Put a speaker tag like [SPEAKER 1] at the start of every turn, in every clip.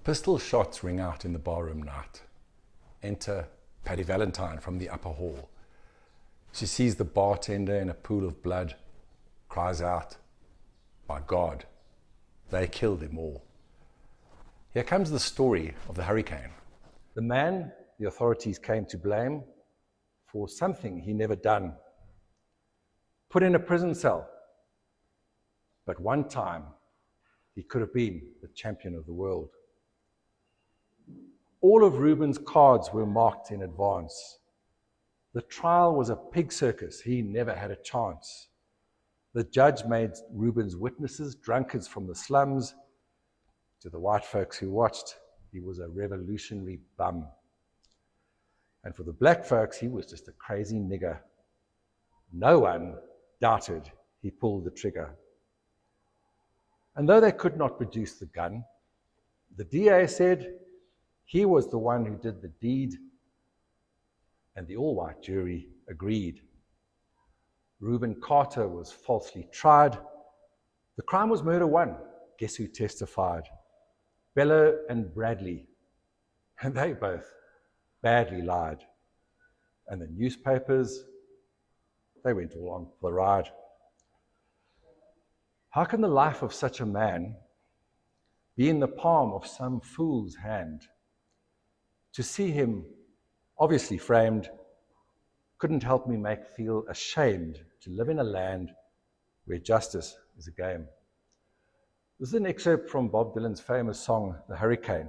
[SPEAKER 1] Pistol shots ring out in the barroom night. Enter Paddy Valentine from the upper hall. She sees the bartender in a pool of blood, cries out, "My God, they killed him all." Here comes the story of the hurricane. The man the authorities came to blame for something he never done. Put in a prison cell. But one time, he could have been the champion of the world. All of Reuben's cards were marked in advance. The trial was a pig circus. He never had a chance. The judge made Reuben's witnesses drunkards from the slums. To the white folks who watched, he was a revolutionary bum. And for the black folks, he was just a crazy nigger. No one doubted he pulled the trigger. And though they could not produce the gun, the DA said he was the one who did the deed, and the all-white jury agreed. Reuben Carter was falsely tried. The crime was murder one. Guess who testified? Bello and Bradley. And they both badly lied. And the newspapers, they went along for the ride. How can the life of such a man be in the palm of some fool's hand? To see him, obviously framed, couldn't help me feel ashamed to live in a land where justice is a game. This is an excerpt from Bob Dylan's famous song, The Hurricane.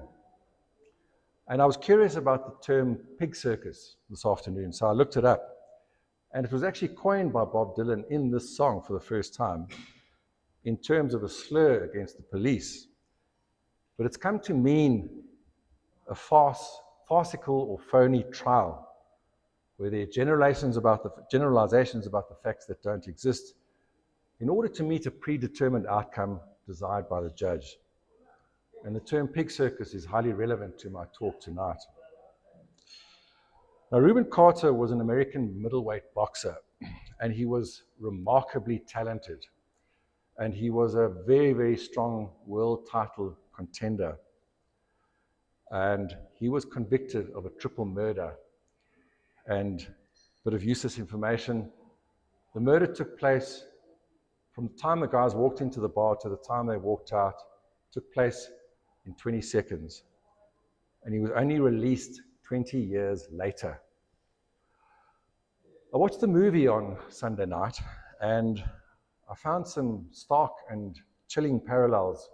[SPEAKER 1] And I was curious about the term pig circus this afternoon, so I looked it up. And it was actually coined by Bob Dylan in this song for the first time in terms of a slur against the police. But it's come to mean a farcical or phony trial, where there are generalizations about the facts that don't exist in order to meet a predetermined outcome desired by the judge. And the term pig circus is highly relevant to my talk tonight. Now, Reuben Carter was an American middleweight boxer, and he was remarkably talented. And he was a very, very strong world title contender. And he was convicted of a triple murder. And a bit of useless information, the murder took place from the time the guys walked into the bar to the time they walked out, took place in 20 seconds. And he was only released 20 years later. I watched the movie on Sunday night, and I found some stark and chilling parallels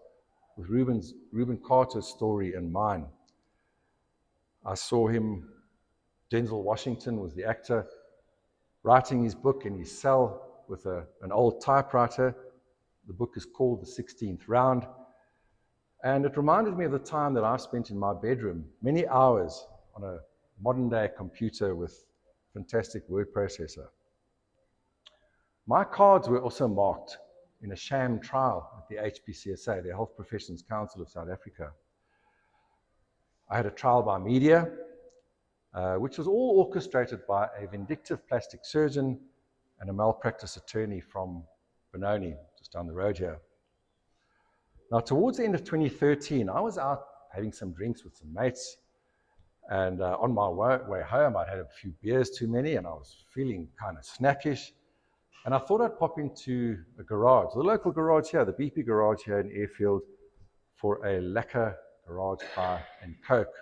[SPEAKER 1] with Reuben Carter's story and mine. I saw him, Denzel Washington was the actor, writing his book in his cell with an old typewriter. The book is called The 16th Round. And it reminded me of the time that I spent in my bedroom, many hours on a modern-day computer with fantastic word processor. My cards were also marked in a sham trial at the HPCSA, the Health Professions Council of South Africa. I had a trial by media, which was all orchestrated by a vindictive plastic surgeon and a malpractice attorney from Benoni, just down the road here. Now, towards the end of 2013, I was out having some drinks with some mates, and on my way home, I'd had a few beers too many, and I was feeling kind of snappish. And I thought I'd pop into a garage, the local garage here, the BP garage here in Airfield, for a lekker garage pie and Coke.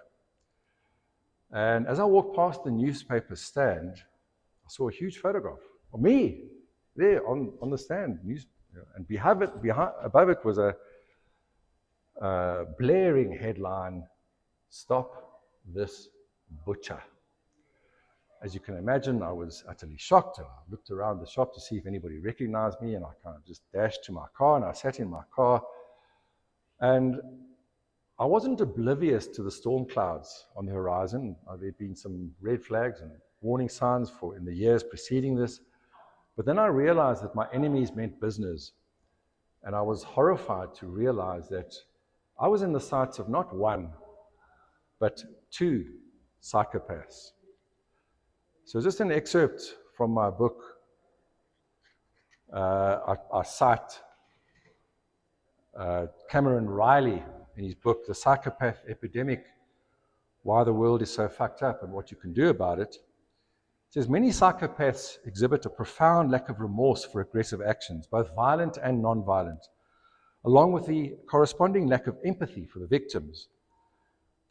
[SPEAKER 1] And as I walked past the newspaper stand, I saw a huge photograph of me there on the stand. And above it was a blaring headline, "Stop this butcher." As you can imagine, I was utterly shocked. I looked around the shop to see if anybody recognized me, and I kind of just dashed to my car, and I sat in my car. And I wasn't oblivious to the storm clouds on the horizon. There'd been some red flags and warning signs in the years preceding this. But then I realized that my enemies meant business. And I was horrified to realize that I was in the sights of not one, but two psychopaths. So just an excerpt from my book. I cite Cameron Riley, in his book, The Psychopath Epidemic, Why the World is So Fucked Up and What You Can Do About It, says many psychopaths exhibit a profound lack of remorse for aggressive actions, both violent and non-violent, along with the corresponding lack of empathy for the victims.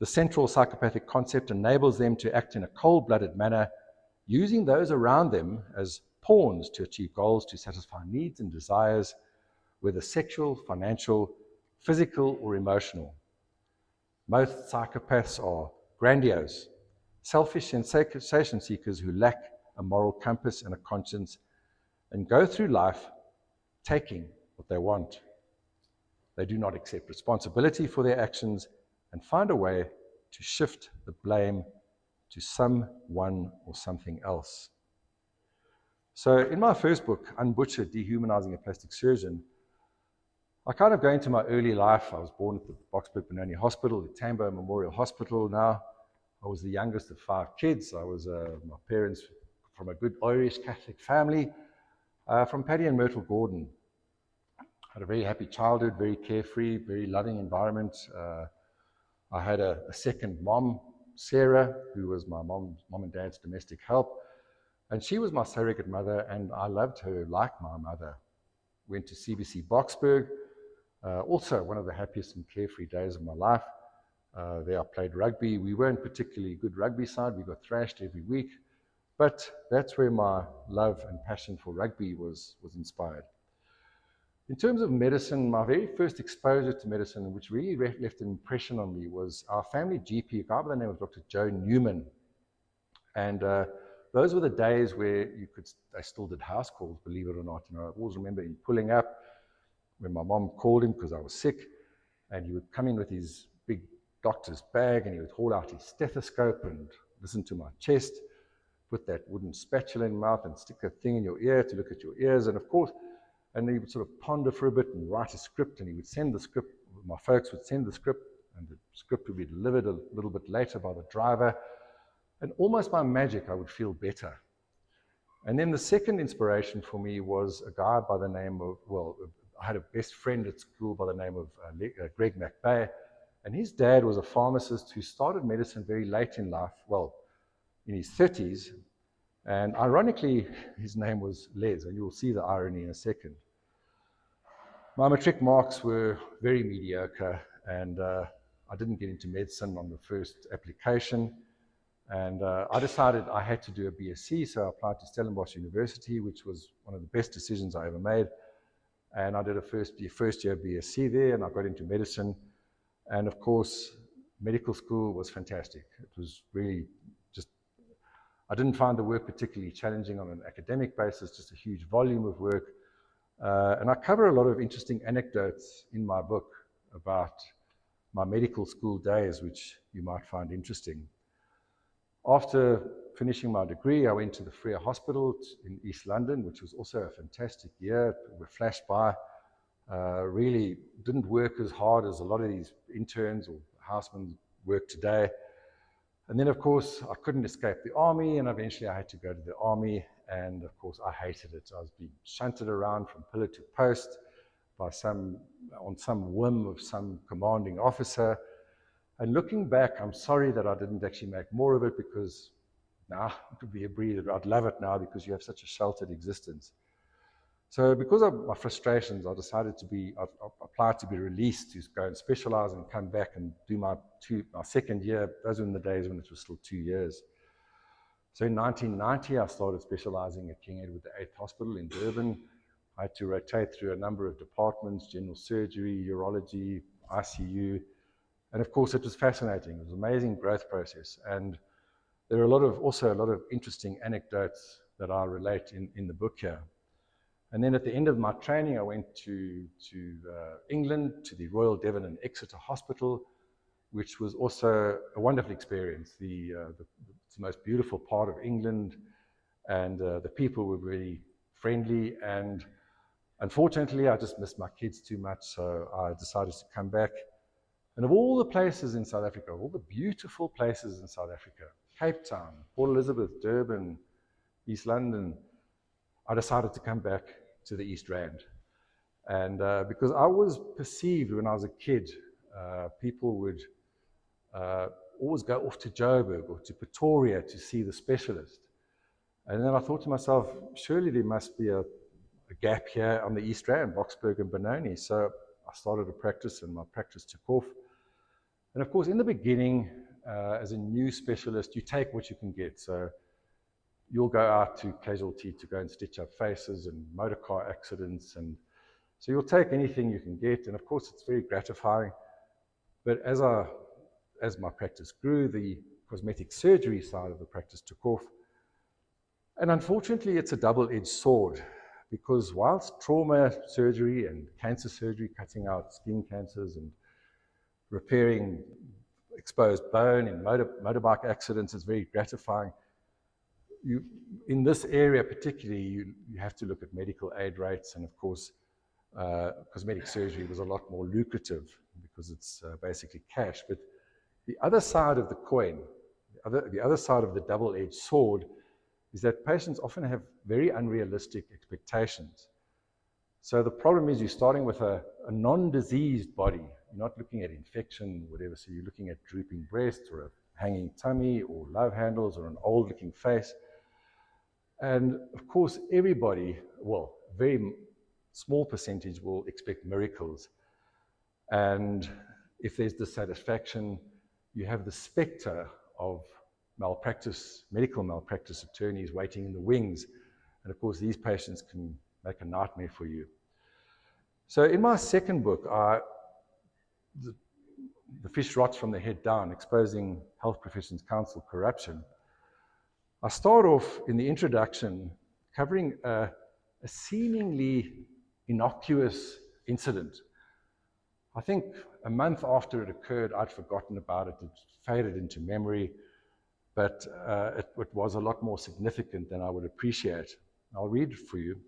[SPEAKER 1] The central psychopathic concept enables them to act in a cold-blooded manner, using those around them as pawns to achieve goals to satisfy needs and desires, whether sexual, financial, physical, or emotional. Most psychopaths are grandiose, selfish sensation seekers who lack a moral compass and a conscience and go through life taking what they want. They do not accept responsibility for their actions and find a way to shift the blame to someone or something else. So in my first book, Unbutchered, Dehumanizing a Plastic Surgeon, I kind of go into my early life. I was born at the Boksburg Benoni Hospital, the Tambo Memorial Hospital now. I was the youngest of 5 kids. My parents from a good Irish Catholic family, from Paddy and Myrtle Gordon. Had a very happy childhood, very carefree, very loving environment. I had a second mom, Sarah, who was my mom and dad's domestic help. And she was my surrogate mother, and I loved her like my mother. Went to CBC Boksburg, also one of the happiest and carefree days of my life. There I played rugby. We weren't particularly good rugby side. We got thrashed every week. But that's where my love and passion for rugby was inspired. In terms of medicine, my very first exposure to medicine, which really left an impression on me, was our family GP, a guy by the name of Dr. Joe Newman. And those were the days where they still did house calls, believe it or not. I always remember him pulling up when my mom called him because I was sick, and he would come in with his big doctor's bag, and he would haul out his stethoscope and listen to my chest, put that wooden spatula in my mouth and stick that thing in your ear to look at your ears, and of course, and he would sort of ponder for a bit and write a script, and he would send the script, my folks would send the script, and the script would be delivered a little bit later by the driver, and almost by magic I would feel better. And then the second inspiration for me was a guy by the name of, I had a best friend at school by the name of Greg McBay, and his dad was a pharmacist who started medicine very late in life, in his 30s, and ironically, his name was Les, and you'll see the irony in a second. My matric marks were very mediocre, and I didn't get into medicine on the first application, and I decided I had to do a BSc, so I applied to Stellenbosch University, which was one of the best decisions I ever made, and I did a first year BSc there, and I got into medicine, and of course, medical school was fantastic. It was really I didn't find the work particularly challenging on an academic basis, just a huge volume of work. And I cover a lot of interesting anecdotes in my book about my medical school days, which you might find interesting. After finishing my degree, I went to the Freer Hospital in East London, which was also a fantastic year. We flashed by. Really didn't work as hard as a lot of these interns or housemen work today. And then, of course, I couldn't escape the army, and eventually I had to go to the army, and of course I hated it. I was being shunted around from pillar to post on some whim of some commanding officer. And looking back, I'm sorry that I didn't actually make more of it, because it would be a breather. I'd love it now because you have such a sheltered existence. So because of my frustrations, I applied to be released to go and specialize and come back and do my second year. Those were in the days when it was still 2 years. So in 1990, I started specializing at King Edward VIII Hospital in Durban. I had to rotate through a number of departments: general surgery, urology, ICU. And of course, it was fascinating. It was an amazing growth process. And there are also a lot of interesting anecdotes that I relate in the book here. And then at the end of my training, I went to England, to the Royal Devon and Exeter Hospital, which was also a wonderful experience. It's the most beautiful part of England, and the people were really friendly. And unfortunately, I just missed my kids too much, so I decided to come back. And of all the places in South Africa, all the beautiful places in South Africa, Cape Town, Port Elizabeth, Durban, East London, I decided to come back to the East Rand. And because I was perceived when I was a kid people would always go off to Joburg or to Pretoria to see the specialist. And then I thought to myself, surely there must be a gap here on the East Rand, Boksburg and Benoni. So I started a practice, and my practice took off. And of course, in the beginning, as a new specialist, you take what you can get. So you'll go out to casualty to go and stitch up faces and motor car accidents. And so you'll take anything you can get. And of course, it's very gratifying. But as my practice grew, the cosmetic surgery side of the practice took off. And unfortunately, it's a double-edged sword, because whilst trauma surgery and cancer surgery, cutting out skin cancers and repairing exposed bone in motorbike accidents, is very gratifying, in this area particularly, you have to look at medical aid rates, and of course, cosmetic surgery was a lot more lucrative because it's basically cash. But the other side of the coin, the other side of the double-edged sword, is that patients often have very unrealistic expectations. So the problem is you're starting with a non-diseased body. You're not looking at infection, whatever, so you're looking at drooping breasts or a hanging tummy or love handles or an old-looking face. And of course, everybody, well, a very small percentage will expect miracles. And if there's dissatisfaction, you have the specter of medical malpractice attorneys waiting in the wings. And of course, these patients can make a nightmare for you. So in my second book, The Fish Rots from the Head Down, Exposing Health Professions Council Corruption, I start off in the introduction covering a seemingly innocuous incident. I think a month after it occurred, I'd forgotten about it. It faded into memory. But it was a lot more significant than I would appreciate. I'll read it for you.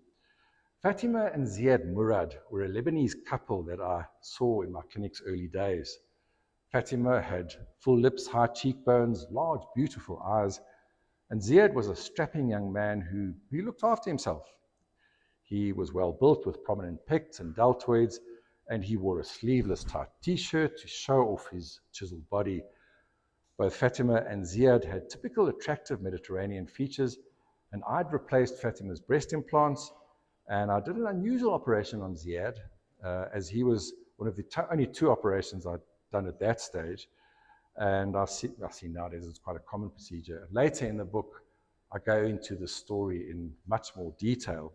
[SPEAKER 1] Fatima and Ziad Murad were a Lebanese couple that I saw in my clinic's early days. Fatima had full lips, high cheekbones, large, beautiful eyes, and Ziad was a strapping young man who looked after himself. He was well built with prominent pecs and deltoids, and he wore a sleeveless tight t-shirt to show off his chiseled body. Both Fatima and Ziad had typical attractive Mediterranean features, and I'd replaced Fatima's breast implants, and I did an unusual operation on Ziad, as he was one of the only two operations I'd done at that stage, and I see nowadays it's quite a common procedure. Later in the book, I go into the story in much more detail.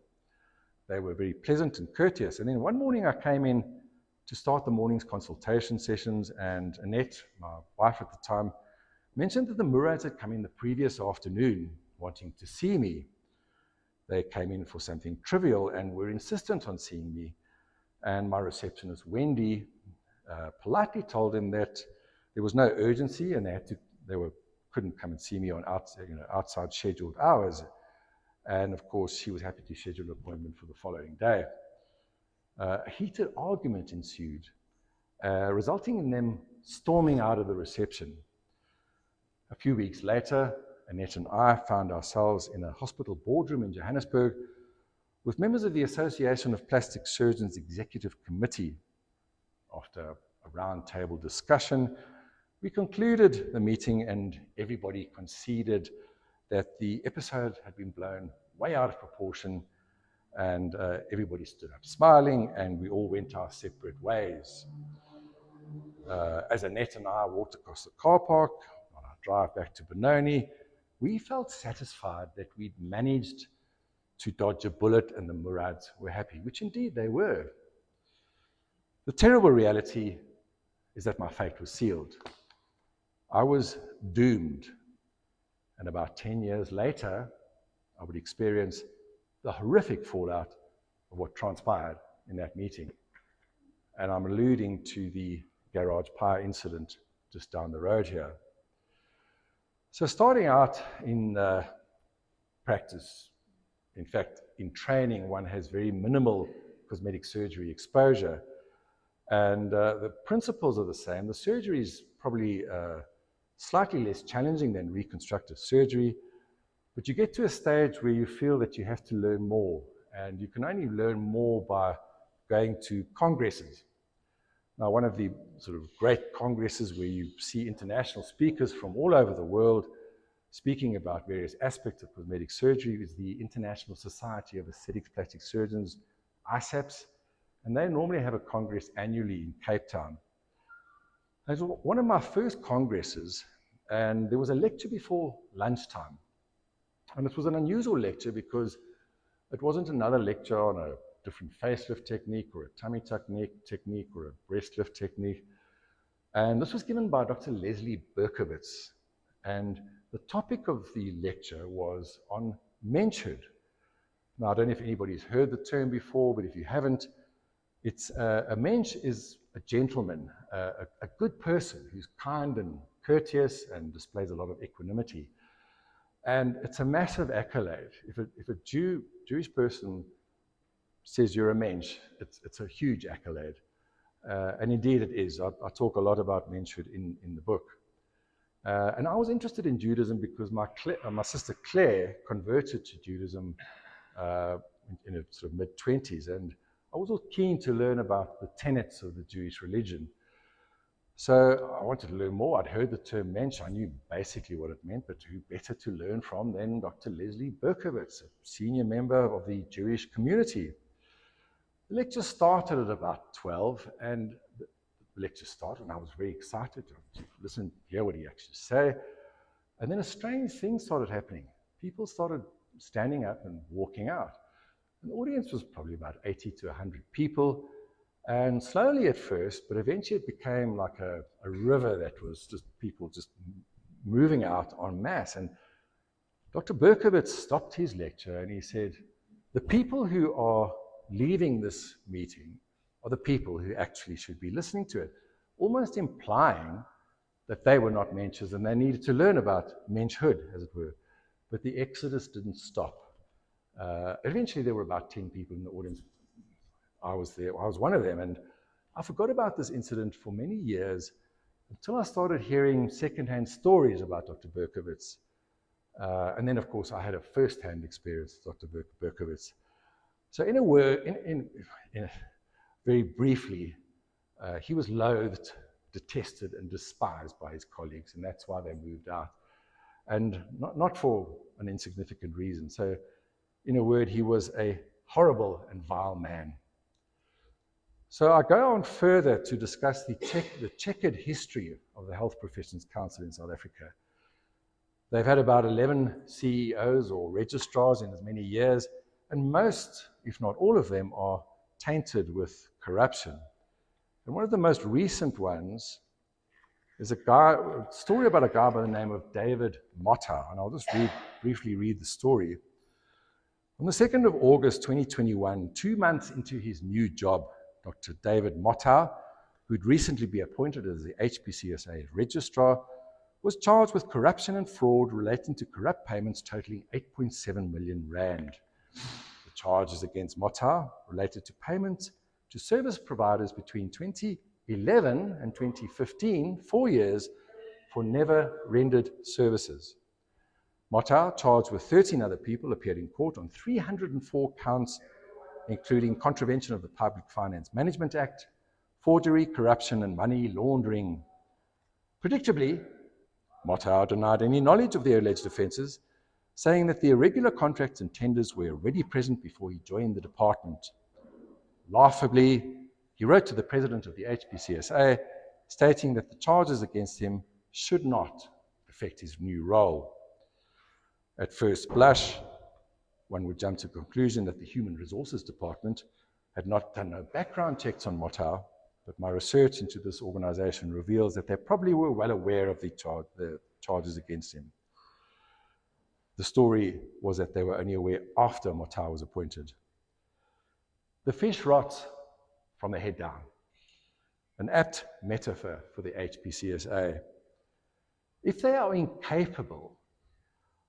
[SPEAKER 1] They were very pleasant and courteous, and then one morning I came in to start the morning's consultation sessions, and Annette, my wife at the time, mentioned that the Murads had come in the previous afternoon wanting to see me. They came in for something trivial and were insistent on seeing me. And my receptionist, Wendy, politely told them that there was no urgency and they couldn't come and see me on outside scheduled hours. And of course, she was happy to schedule an appointment for the following day. A heated argument ensued, resulting in them storming out of the reception. A few weeks later, Annette and I found ourselves in a hospital boardroom in Johannesburg with members of the Association of Plastic Surgeons Executive Committee. After a roundtable discussion, we concluded the meeting and everybody conceded that the episode had been blown way out of proportion, and everybody stood up smiling and we all went our separate ways. As Annette and I walked across the car park, drive back to Benoni, we felt satisfied that we'd managed to dodge a bullet and the Murads were happy, which indeed they were. The terrible reality is that my fate was sealed. I was doomed, and about 10 years later, I would experience the horrific fallout of what transpired in that meeting. And I'm alluding to the garage fire incident just down the road here. So starting out in practice, in fact, in training, one has very minimal cosmetic surgery exposure. And the principles are the same. The surgery is probably slightly less challenging than reconstructive surgery, but you get to a stage where you feel that you have to learn more. And you can only learn more by going to congresses. Now, one of the sort of great congresses where you see international speakers from all over the world speaking about various aspects of cosmetic surgery is the International Society of Aesthetic Plastic Surgeons, ISAPS, and they normally have a congress annually in Cape Town. It was one of my first congresses, and there was a lecture before lunchtime. And it was an unusual lecture because it wasn't another lecture on a different facelift technique or a tummy technique or a breast lift technique. And this was given by Dr. Leslie Berkowitz. And the topic of the lecture was on menchood. Now, I don't know if anybody's heard the term before, but if you haven't, it's a mensch is a gentleman, a good person who's kind and courteous and displays a lot of equanimity. And it's a massive accolade. If a Jewish person says you're a mensch, it's a huge accolade. And indeed it is. I talk a lot about menchood in the book. And I was interested in Judaism because my sister Claire converted to Judaism in her sort of mid-20s, and I was also keen to learn about the tenets of the Jewish religion. So I wanted to learn more. I'd heard the term mensch. I knew basically what it meant, but who better to learn from than Dr. Leslie Berkowitz, a senior member of the Jewish community. The lecture started at about 12, and the lecture started, and I was very excited to listen, hear what he actually say. And then a strange thing started happening. People started standing up and walking out. And the audience was probably about 80 to 100 people. And slowly at first, but eventually it became like a river that was just people just moving out en masse. And Dr. Berkowitz stopped his lecture and he said, the people who are leaving this meeting are the people who actually should be listening to it, almost implying that they were not menschers and they needed to learn about menschhood, as it were. But the exodus didn't stop. Eventually there were about 10 people in the audience. I was there, I was one of them, and I forgot about this incident for many years until I started hearing secondhand stories about Dr. Berkowitz. And then, of course, I had a first-hand experience with Dr. Berkowitz. So in a word, very briefly, he was loathed, detested, and despised by his colleagues, and that's why they moved out. And not for an insignificant reason. So, in a word, he was a horrible and vile man. So I go on further to discuss the checkered history of the Health Professions Council in South Africa. They've had about 11 CEOs or registrars in as many years, and most, if not all of them, are tainted with corruption. And one of the most recent ones is a story about a guy by the name of David Motta, and I'll just briefly read the story. On the 2nd of August 2021, 2 months into his new job, Dr. David Motta, who'd recently been appointed as the HPCSA registrar, was charged with corruption and fraud relating to corrupt payments totaling 8.7 million rand. The charges against Motta related to payments to service providers between 2011 and 2015, 4 years, for never rendered services. Motta, charged with 13 other people, appeared in court on 304 counts, including contravention of the Public Finance Management Act, forgery, corruption, and money laundering. Predictably, Motta denied any knowledge of the alleged offences, saying that the irregular contracts and tenders were already present before he joined the department. Laughably, he wrote to the president of the HPCSA, stating that the charges against him should not affect his new role. At first blush, one would jump to the conclusion that the Human Resources Department had not done no background checks on Motta, but my research into this organization reveals that they probably were well aware of the charges against him. The story was that they were only aware after Motta was appointed. The fish rots from the head down, an apt metaphor for the HPCSA. If they are incapable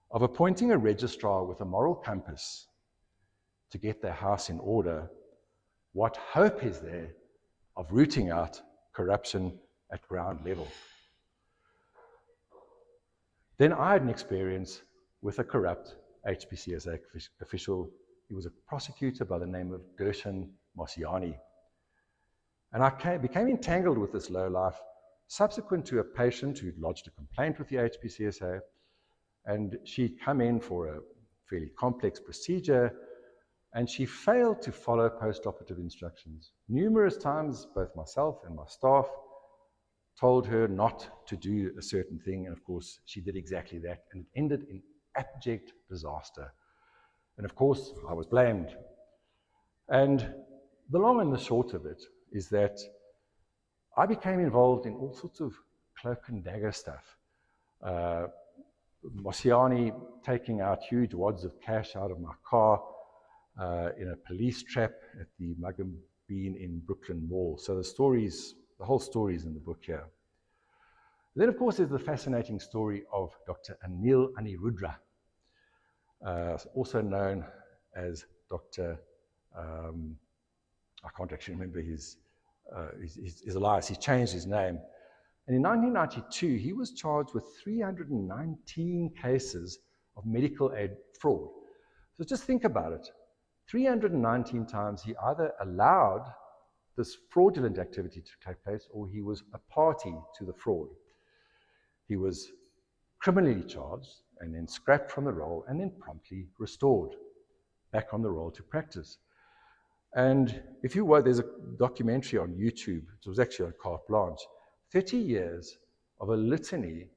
[SPEAKER 1] of appointing a registrar with a moral compass to get their house in order, what hope is there of rooting out corruption at ground level? Then I had an experience with a corrupt HPCSA official. He was a prosecutor by the name of Gershon Mosiani. And I became entangled with this lowlife subsequent to a patient who'd lodged a complaint with the HPCSA, and she'd come in for a fairly complex procedure, and she failed to follow post-operative instructions. Numerous times, both myself and my staff told her not to do a certain thing, and of course, she did exactly that, and it ended in abject disaster. And of course, I was blamed. And the long and the short of it is that I became involved in all sorts of cloak and dagger stuff. Mosiani taking out huge wads of cash out of my car in a police trap at the Mug and Bean in Brooklyn Mall. So the whole story is in the book here. Then, of course, there's the fascinating story of Dr. Anil Anirudra, also known as Dr. I can't actually remember his alias. He changed his name. And in 1992, he was charged with 319 cases of medical aid fraud. So just think about it. 319 times he either allowed this fraudulent activity to take place or he was a party to the fraud. He was criminally charged and then scrapped from the roll and then promptly restored back on the roll to practice. And if you were, there's a documentary on YouTube, it was actually on carte blanche, 30 years of a litany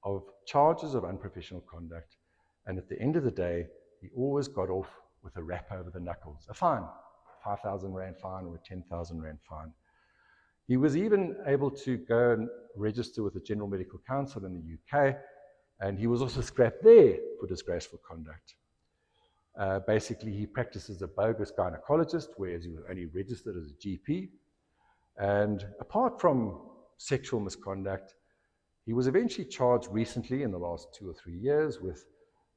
[SPEAKER 1] of charges of unprofessional conduct. And at the end of the day, he always got off with a rap over the knuckles, a fine, 5,000 Rand fine or a 10,000 Rand fine. He was even able to go and register with the General Medical Council in the UK, and he was also scrapped there for disgraceful conduct. Basically, he practiced as a bogus gynecologist, whereas he was only registered as a GP. And apart from sexual misconduct, he was eventually charged recently in the last 2 or 3 years with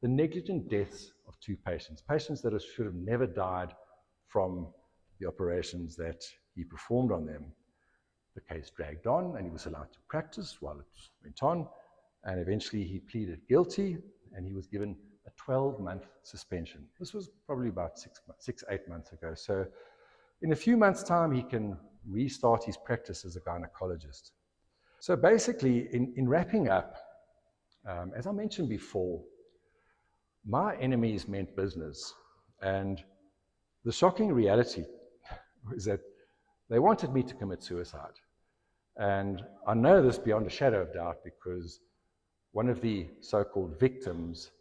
[SPEAKER 1] the negligent deaths of 2 patients that should have never died from the operations that he performed on them. The case dragged on and he was allowed to practice while it went on, and eventually he pleaded guilty and he was given a 12-month suspension. This was probably about 8 months ago. So in a few months' time, he can restart his practice as a gynecologist. So basically, in wrapping up, as I mentioned before, my enemies meant business. And the shocking reality is that they wanted me to commit suicide. And I know this beyond a shadow of doubt because one of the so-called victims,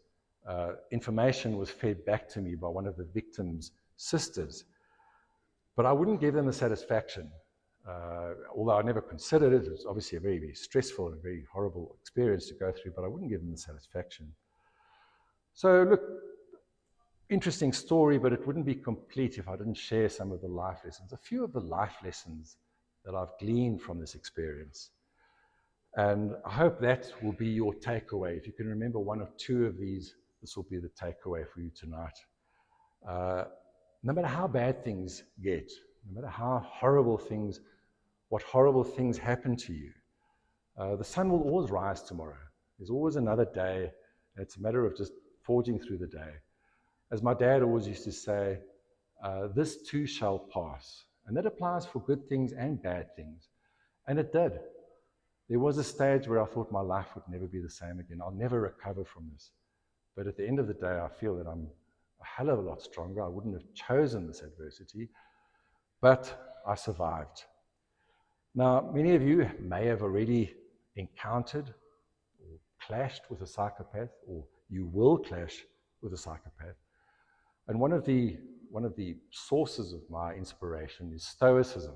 [SPEAKER 1] information was fed back to me by one of the victims' sisters. But I wouldn't give them the satisfaction, although I never considered it. It was obviously a very, very stressful and very horrible experience to go through, but I wouldn't give them the satisfaction. So look, interesting story, but it wouldn't be complete if I didn't share some of the life lessons, a few of the life lessons that I've gleaned from this experience. And I hope that will be your takeaway. If you can remember 1 or 2 of these, this will be the takeaway for you tonight. No matter how bad things get, no matter how what horrible things happen to you, the sun will always rise tomorrow. There's always another day, and it's a matter of just forging through the day. As my dad always used to say, this too shall pass. And that applies for good things and bad things. And it did. There was a stage where I thought my life would never be the same again. I'll never recover from this. But at the end of the day, I feel that I'm a hell of a lot stronger. I wouldn't have chosen this adversity, but I survived. Now, many of you may have already encountered or clashed with a psychopath, or you will clash with a psychopath. And one of the sources of my inspiration is Stoicism.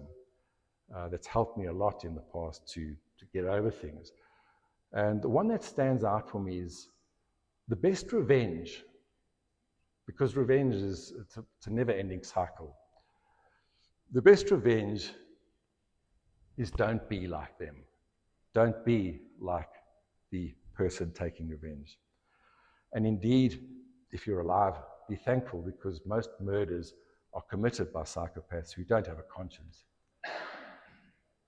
[SPEAKER 1] That's helped me a lot in the past to get over things. And the one that stands out for me is the best revenge, because revenge is it's a never-ending cycle. The best revenge is don't be like them. Don't be like the person taking revenge. And indeed, if you're alive, be thankful, because most murders are committed by psychopaths who don't have a conscience.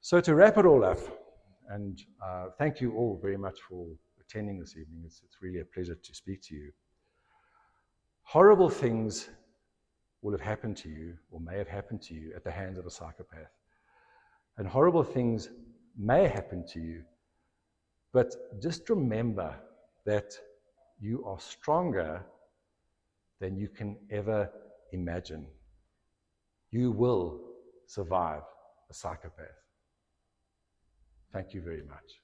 [SPEAKER 1] So to wrap it all up, and thank you all very much for attending this evening. It's really a pleasure to speak to you. Horrible things will have happened to you, or may have happened to you, at the hands of a psychopath. and horrible things may happen to you, but just remember that you are stronger than you can ever imagine. You will survive a psychopath. Thank you very much.